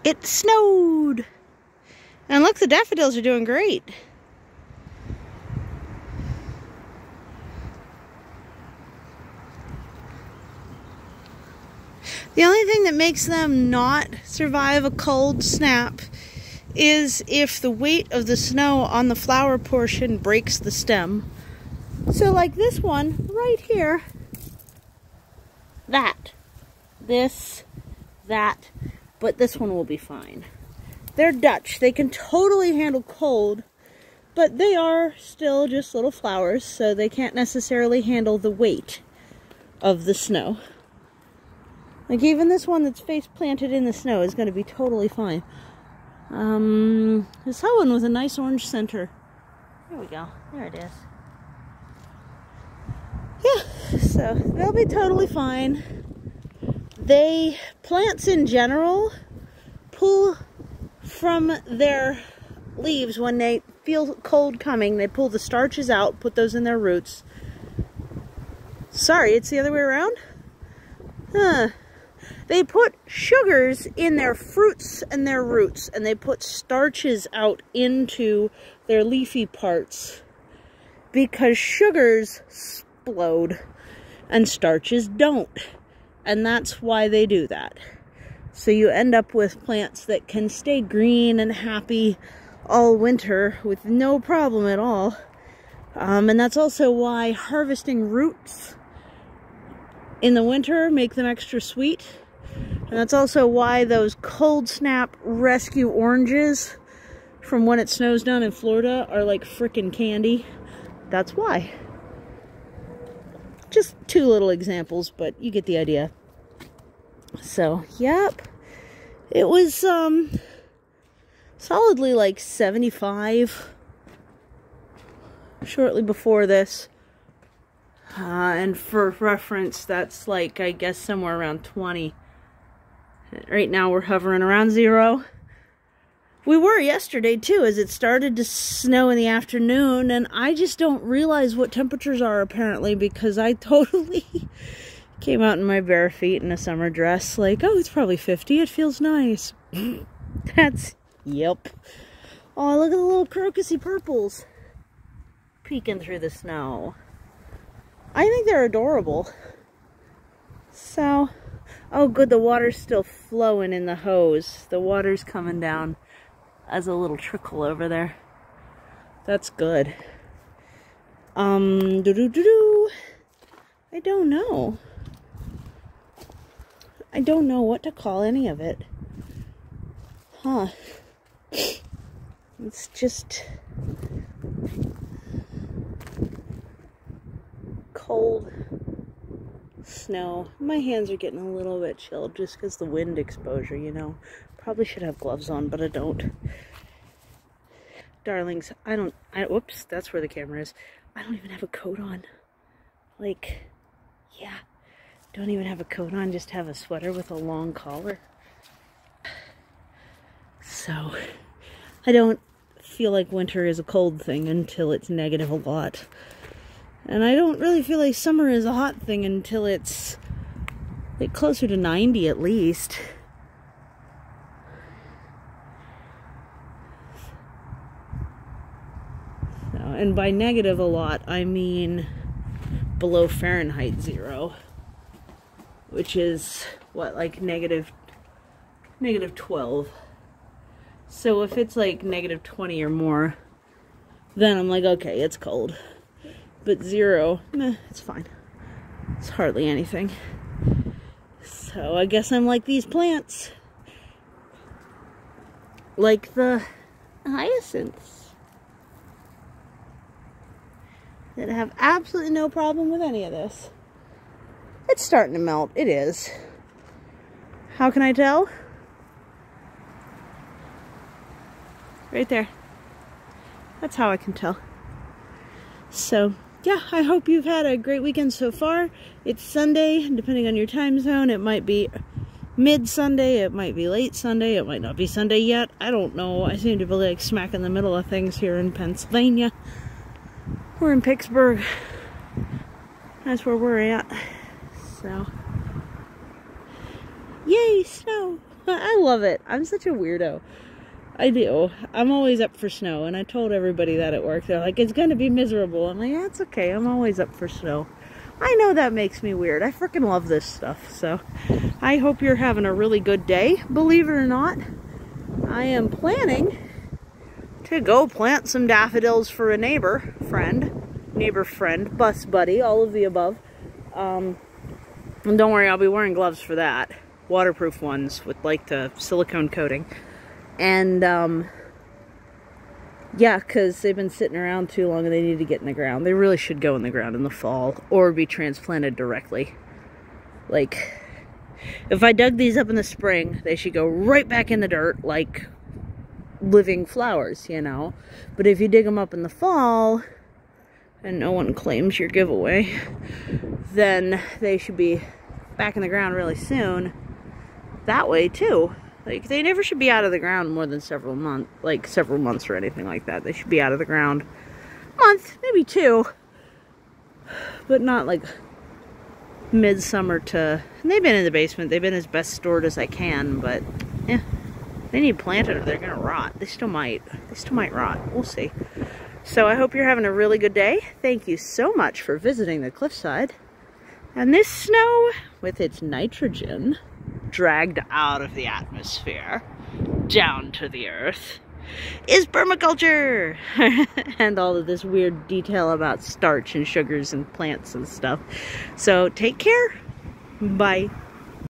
It snowed. And look, the daffodils are doing great. The only thing that makes them not survive a cold snap is if the weight of the snow on the flower portion breaks the stem. So like this one right here, that, but this one will be fine. They're Dutch. They can totally handle cold, but they are still just little flowers, so they can't necessarily handle the weight of the snow. Like even this one that's face planted in the snow is going to be totally fine. This one with a nice orange center. There we go. There it is. Yeah, so they'll be totally fine. Plants in general pull from their leaves when they feel cold coming. They pull the starches out, put those in their roots. Sorry, it's the other way around? Huh. They put sugars in their fruits and their roots, and they put starches out into their leafy parts because sugars explode and starches don't. And that's why they do that. So you end up with plants that can stay green and happy all winter with no problem at all. And that's also why harvesting roots in the winter make them extra sweet. And that's also why those cold snap rescue oranges from when it snows down in Florida are like frickin' candy. That's why. Just two little examples, but you get the idea. So, yep. It was solidly like 75 shortly before this. And for reference, that's like, I guess, somewhere around 20. Right now we're hovering around 0. We were yesterday too, as it started to snow in the afternoon, and I just don't realize what temperatures are apparently, because I totally came out in my bare feet in a summer dress like, oh, it's probably 50, it feels nice. Yep. Oh, look at the little crocusy purples peeking through the snow. I think they're adorable. So, oh good, the water's still flowing in the hose. The water's coming down as a little trickle over there. That's good. I don't know. I don't know what to call any of it. Huh. It's just cold snow. My hands are getting a little bit chilled just because the wind exposure, you know. Probably should have gloves on, but I don't. Darlings, whoops, that's where the camera is. I don't even have a coat on. Like, yeah. Don't even have a coat on, just have a sweater with a long collar. So, I don't feel like winter is a cold thing until it's negative a lot. And I don't really feel like summer is a hot thing until it's like closer to 90 at least. So, and by negative a lot, I mean below Fahrenheit 0. Which is, what, like negative 12. So if it's like negative 20 or more, then I'm like, okay, it's cold. But 0, meh, it's fine. It's hardly anything. So I guess I'm like these plants. Like the hyacinths. That have absolutely no problem with any of this. It's starting to melt. It is. How can I tell? Right there. That's how I can tell. So, yeah, I hope you've had a great weekend so far. It's Sunday, depending on your time zone. It might be mid-Sunday, it might be late Sunday, it might not be Sunday yet. I don't know. I seem to be like smack in the middle of things here in Pennsylvania. We're in Pittsburgh. That's where we're at. So, yay, snow! I love it. I'm such a weirdo. I do. I'm always up for snow, and I told everybody that at work. They're like, it's going to be miserable. I'm like, yeah, it's okay. I'm always up for snow. I know that makes me weird. I freaking love this stuff. So I hope you're having a really good day. Believe it or not, I am planning to go plant some daffodils for a neighbor friend, bus buddy, all of the above. And don't worry, I'll be wearing gloves for that. Waterproof ones with like the silicone coating. And yeah, because they've been sitting around too long and they need to get in the ground. They really should go in the ground in the fall or be transplanted directly. Like, if I dug these up in the spring, they should go right back in the dirt like living flowers, you know. But if you dig them up in the fall and no one claims your giveaway, then they should be back in the ground really soon. That way too. Like, they never should be out of the ground more than several months or anything like that. They should be out of the ground a month, maybe 2. But not like midsummer to... And they've been in the basement. They've been as best stored as I can, but yeah. They need planted or they're gonna rot. They still might. They still might rot. We'll see. So I hope you're having a really good day. Thank you so much for visiting the cliffside. And this snow, with its nitrogen dragged out of the atmosphere down to the earth, is permaculture. And all of this weird detail about starch and sugars and plants and stuff. So take care. Bye.